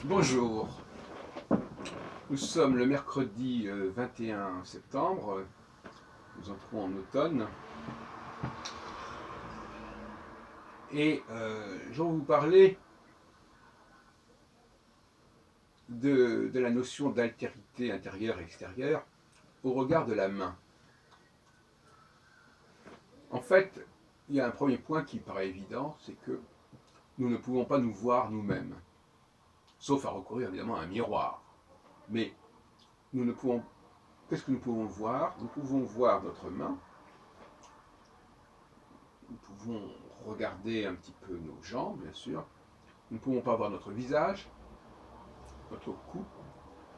Bonjour, nous sommes le mercredi 21 septembre, nous entrons en automne et je vais vous parler de la notion d'altérité intérieure et extérieure au regard de la main. En fait, il y a un premier point qui paraît évident, c'est que nous ne pouvons pas nous voir nous-mêmes, sauf à recourir évidemment à un miroir. Mais nous ne pouvons, qu'est-ce que nous pouvons voir? Nous pouvons voir notre main, nous pouvons regarder un petit peu nos jambes, bien sûr. Nous ne pouvons pas voir notre visage, notre cou.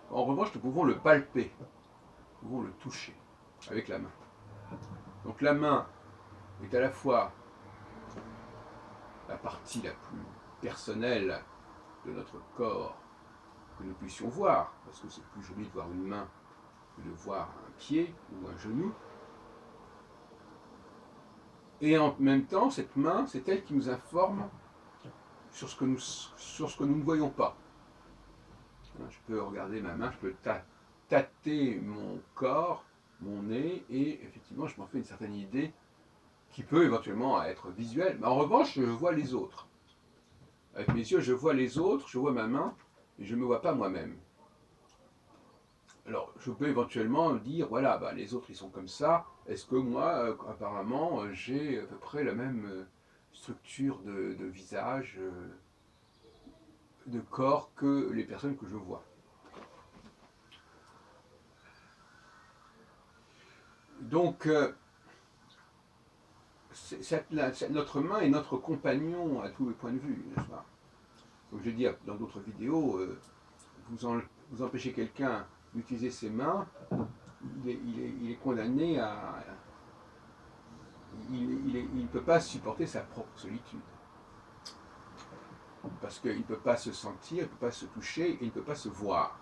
En revanche, nous pouvons le palper, nous pouvons le toucher avec la main. Donc la main est à la fois la partie la plus personnelle de notre corps que nous puissions voir, parce que c'est plus joli de voir une main que de voir un pied ou un genou. Et en même temps, cette main, c'est elle qui nous informe sur ce que nous ne voyons pas. Je peux regarder ma main, je peux tâter mon corps, mon nez, et effectivement, je m'en fais une certaine idée qui peut éventuellement être visuelle. Mais en revanche, je vois les autres. Avec mes yeux, je vois les autres, je vois ma main, et je ne me vois pas moi-même. Alors, je peux éventuellement dire, voilà, bah, les autres, ils sont comme ça. Est-ce que moi, apparemment, j'ai à peu près la même structure de visage, de corps que les personnes que je vois? Donc, notre main est notre compagnon à tous les points de vue, n'est-ce pas? Comme je l'ai dit dans d'autres vidéos, vous empêchez quelqu'un d'utiliser ses mains, il est condamné à... Il ne peut pas supporter sa propre solitude. Parce qu'il ne peut pas se sentir, il ne peut pas se toucher, et il ne peut pas se voir.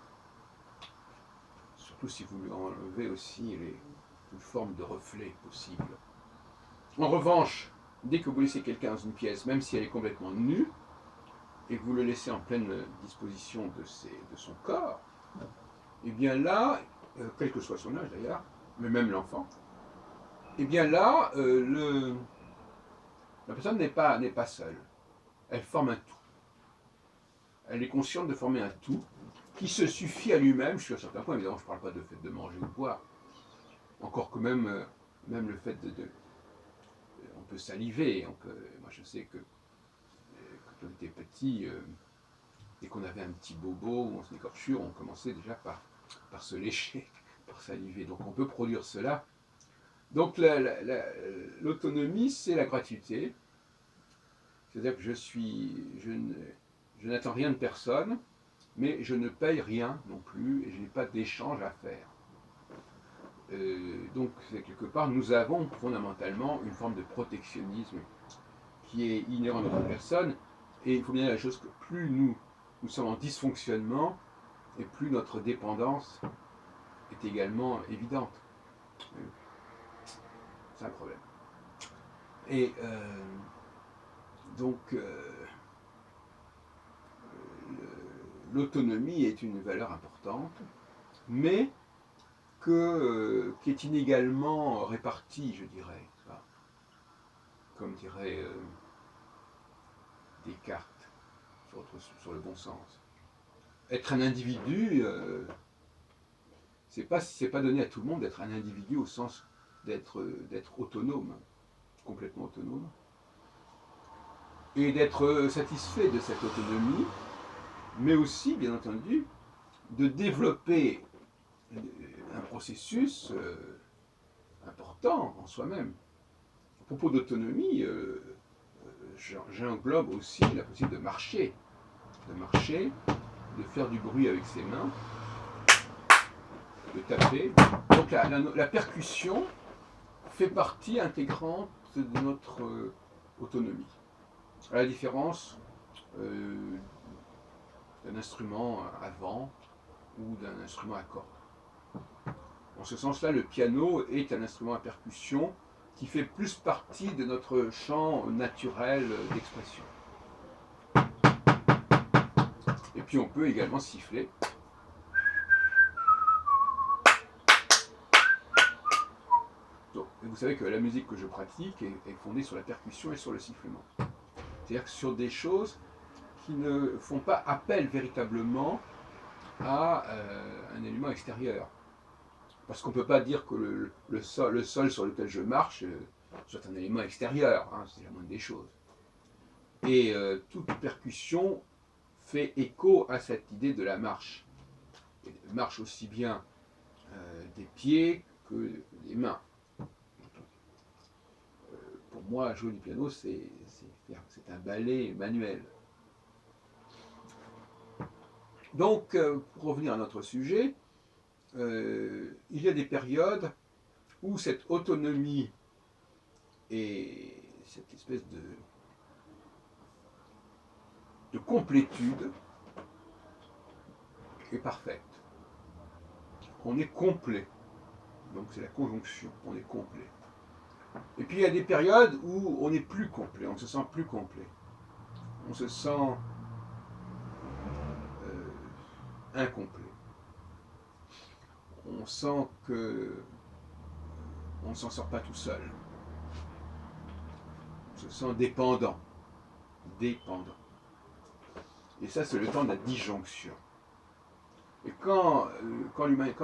Surtout si vous lui enlevez aussi toute forme de reflet possible. En revanche, dès que vous laissez quelqu'un dans une pièce, même si elle est complètement nue, et que vous le laissez en pleine disposition de son corps, et bien là, quel que soit son âge d'ailleurs, mais même l'enfant, et bien là, la personne n'est pas seule. Elle forme un tout. Elle est consciente de former un tout qui se suffit à lui-même, je suis à un certain point, évidemment je ne parle pas de fait de manger ou de boire, encore que même le fait on peut saliver, moi je sais que quand on était petit, dès qu'on avait un petit bobo ou une écorchure, on commençait déjà par se lécher, par saliver. Donc on peut produire cela. Donc l'autonomie, c'est la gratuité. C'est-à-dire que je n'attends rien de personne, mais je ne paye rien non plus et je n'ai pas d'échange à faire. Donc quelque part, nous avons fondamentalement une forme de protectionnisme qui est inhérent à notre personne. Et il faut bien dire la chose que plus nous sommes en dysfonctionnement, et plus notre dépendance est également évidente. C'est un problème. Et donc, l'autonomie est une valeur importante, mais qui est inégalement répartie, je dirais. Comme dirait Descartes, sur le bon sens. Être un individu, c'est pas donné à tout le monde d'être un individu au sens d'être autonome, complètement autonome, et d'être satisfait de cette autonomie, mais aussi, bien entendu, de développer un processus important en soi-même. À propos d'autonomie, j'englobe aussi la possibilité de marcher, de faire du bruit avec ses mains, de taper. Donc la percussion fait partie intégrante de notre autonomie. À la différence d'un instrument à vent ou d'un instrument à cordes. En ce sens-là, le piano est un instrument à percussion qui fait plus partie de notre champ naturel d'expression. Et puis on peut également siffler. Donc, vous savez que la musique que je pratique est fondée sur la percussion et sur le sifflement. C'est-à-dire que sur des choses qui ne font pas appel véritablement à un élément extérieur. Parce qu'on ne peut pas dire que le sol sur lequel je marche soit un élément extérieur, hein, c'est la moindre des choses. Et toute percussion fait écho à cette idée de la marche. Et marche aussi bien des pieds que des mains. Pour moi, jouer du piano, c'est un ballet manuel. Donc, pour revenir à notre sujet, il y a des périodes où cette autonomie et cette espèce de complétude est parfaite. On est complet. Donc c'est la conjonction, on est complet. Et puis il y a des périodes où on n'est plus complet, on se sent plus complet. On se sent incomplet. On sent que on ne s'en sort pas tout seul. On se sent dépendant. Dépendant. Et ça, c'est le temps de la disjonction. Et quand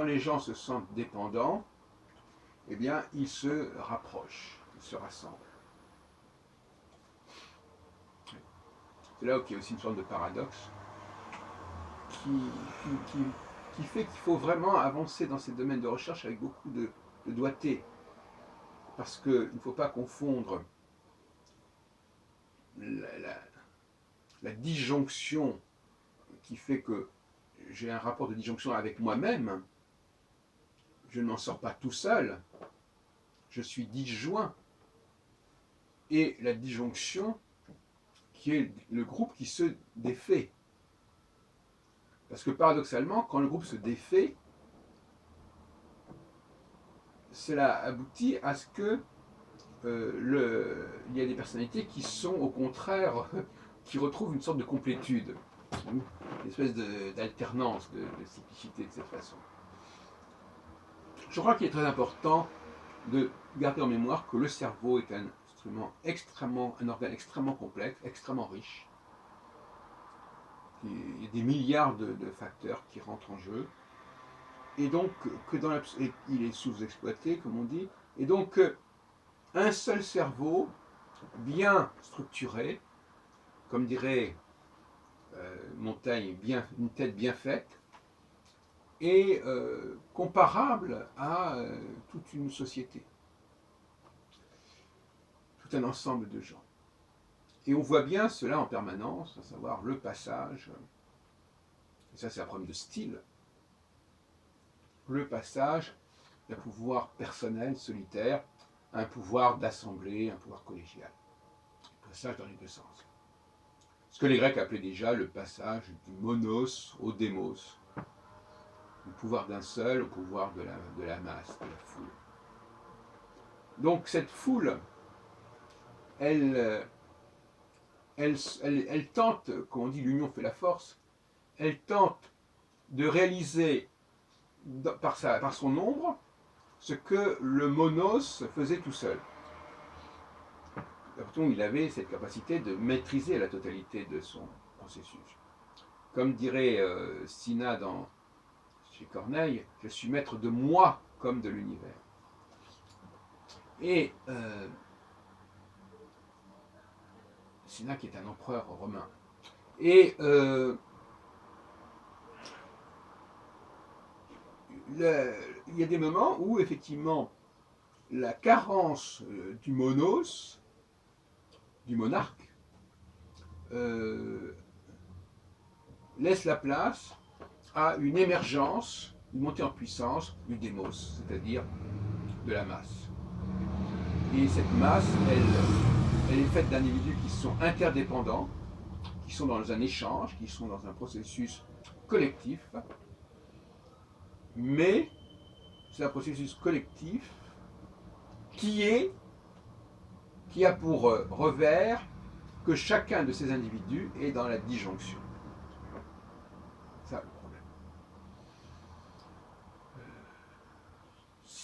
les gens se sentent dépendants, eh bien, ils se rapprochent, ils se rassemblent. C'est là qu'il y a aussi une sorte de paradoxe qui fait qu'il faut vraiment avancer dans ces domaines de recherche avec beaucoup de doigté. Parce qu'il ne faut pas confondre la disjonction qui fait que j'ai un rapport de disjonction avec moi-même. Je ne m'en sors pas tout seul. Je suis disjoint. Et la disjonction qui est le groupe qui se défait. Parce que paradoxalement, quand le groupe se défait, cela aboutit à ce que il y a des personnalités qui sont au contraire, qui retrouvent une sorte de complétude, une espèce d'alternance, de cyclicité de cette façon. Je crois qu'il est très important de garder en mémoire que le cerveau est un organe extrêmement complexe, extrêmement riche. Il y a des milliards de facteurs qui rentrent en jeu. Et donc, il est sous-exploité, comme on dit. Et donc, un seul cerveau, bien structuré, comme dirait Montaigne, une tête bien faite, est comparable à toute une société, tout un ensemble de gens. Et on voit bien cela en permanence, à savoir le passage, et ça c'est un problème de style, le passage d'un pouvoir personnel, solitaire, à un pouvoir d'assemblée, un pouvoir collégial. Le passage dans les deux sens. Ce que les Grecs appelaient déjà le passage du monos au démos, du pouvoir d'un seul au pouvoir de la masse, de la foule. Donc cette foule, elle tente, comme on dit, l'union fait la force, elle tente de réaliser par son nombre ce que le monos faisait tout seul. Pourtant, il avait cette capacité de maîtriser la totalité de son processus. Comme dirait Sina chez Corneille, je suis maître de moi comme de l'univers. Et Sina qui est un empereur romain. Et il y a des moments où effectivement la carence du monos, du monarque, laisse la place à une émergence, une montée en puissance du démos, c'est-à-dire de la masse. Et cette masse, elle est faite d'individus qui sont interdépendants, qui sont dans un échange, qui sont dans un processus collectif, mais c'est un processus collectif qui a pour revers que chacun de ces individus est dans la disjonction.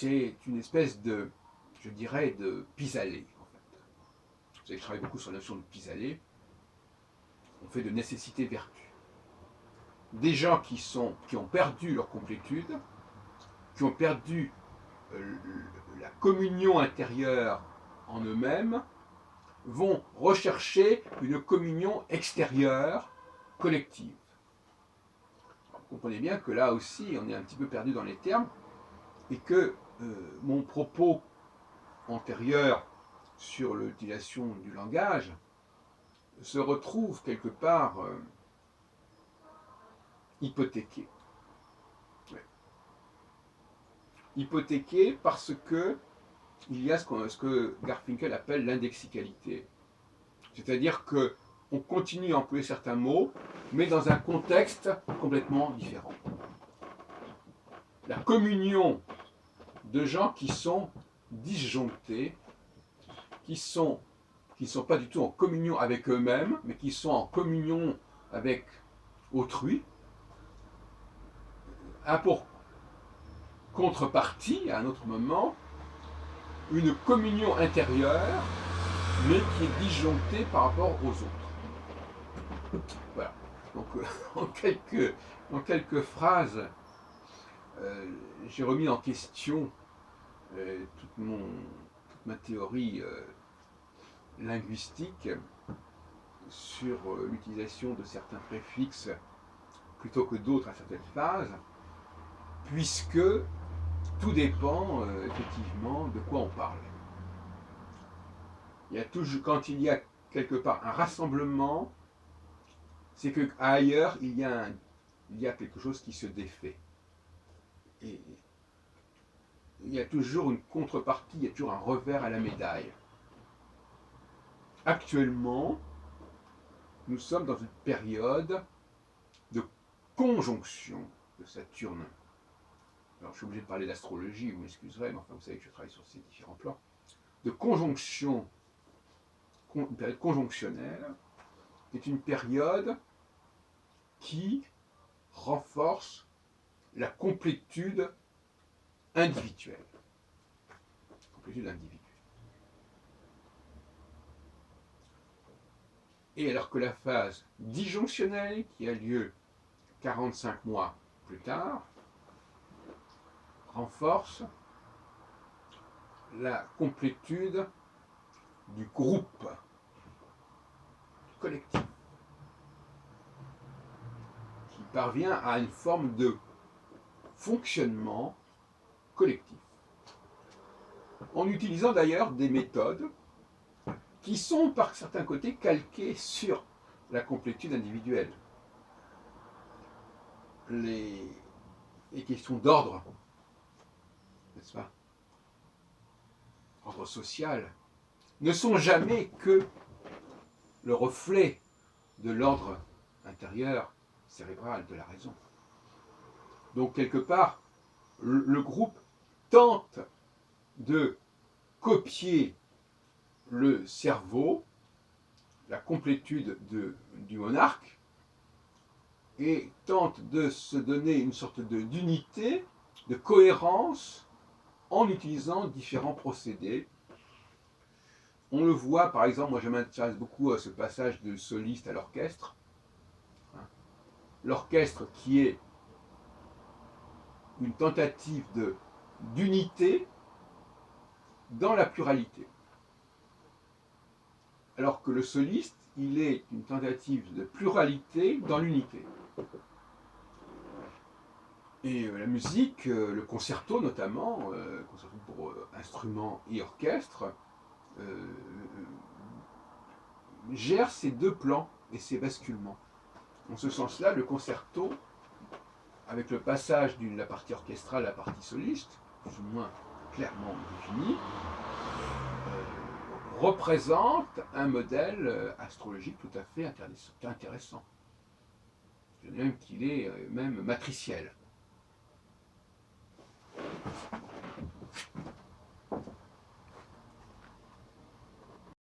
c'est une espèce de, je dirais, de pis-aller, en fait. Vous savez que je travaille beaucoup sur la notion de pis-aller. On fait de nécessité vertu. Des gens qui ont perdu leur complétude, qui ont perdu la communion intérieure en eux-mêmes, vont rechercher une communion extérieure, collective. Alors, vous comprenez bien que là aussi, on est un petit peu perdu dans les termes, et que mon propos antérieur sur l'utilisation du langage se retrouve quelque part hypothéqué. Ouais. Hypothéqué parce que il y a ce que Garfinkel appelle l'indexicalité. C'est-à-dire qu'on continue à employer certains mots, mais dans un contexte complètement différent. La communion de gens qui sont disjonctés, qui sont pas du tout en communion avec eux-mêmes, mais qui sont en communion avec autrui, a pour contrepartie, à un autre moment, une communion intérieure, mais qui est disjonctée par rapport aux autres. Voilà. Donc, en quelques phrases, j'ai remis en question toute ma théorie linguistique sur l'utilisation de certains préfixes plutôt que d'autres à certaines phases, puisque tout dépend effectivement de quoi on parle. Il y a toujours, quand il y a quelque part un rassemblement, c'est qu'ailleurs il y a quelque chose qui se défait. Et il y a toujours une contrepartie, il y a toujours un revers à la médaille. Actuellement, nous sommes dans une période de conjonction de Saturne. Alors je suis obligé de parler d'astrologie, vous m'excuserez, mais enfin vous savez que je travaille sur ces différents plans. De conjonction, une période conjonctionnelle, qui est une période qui renforce la complétude individuelle. Complétude individuelle. Et alors que la phase disjonctionnelle, qui a lieu 45 mois plus tard, renforce la complétude du groupe, du collectif, qui parvient à une forme de fonctionnement collectif. En utilisant d'ailleurs des méthodes qui sont par certains côtés calquées sur la complétude individuelle. Les questions d'ordre, n'est-ce pas, ordre social, ne sont jamais que le reflet de l'ordre intérieur cérébral de la raison. Donc quelque part, le groupe tente de copier le cerveau, la complétude du monarque, et tente de se donner une sorte d'unité, de cohérence, en utilisant différents procédés. On le voit, par exemple, moi je m'intéresse beaucoup à ce passage de soliste à l'orchestre. L'orchestre qui est une tentative d'unité dans la pluralité. Alors que le soliste, il est une tentative de pluralité dans l'unité. Et la musique, le concerto notamment, concerto pour instruments et orchestre, gère ces deux plans et ces basculements. En ce sens-là, le concerto, avec le passage de la partie orchestrale à la partie soliste, plus ou moins clairement définie, représente un modèle astrologique tout à fait intéressant. Je dirais même qu'il est même matriciel.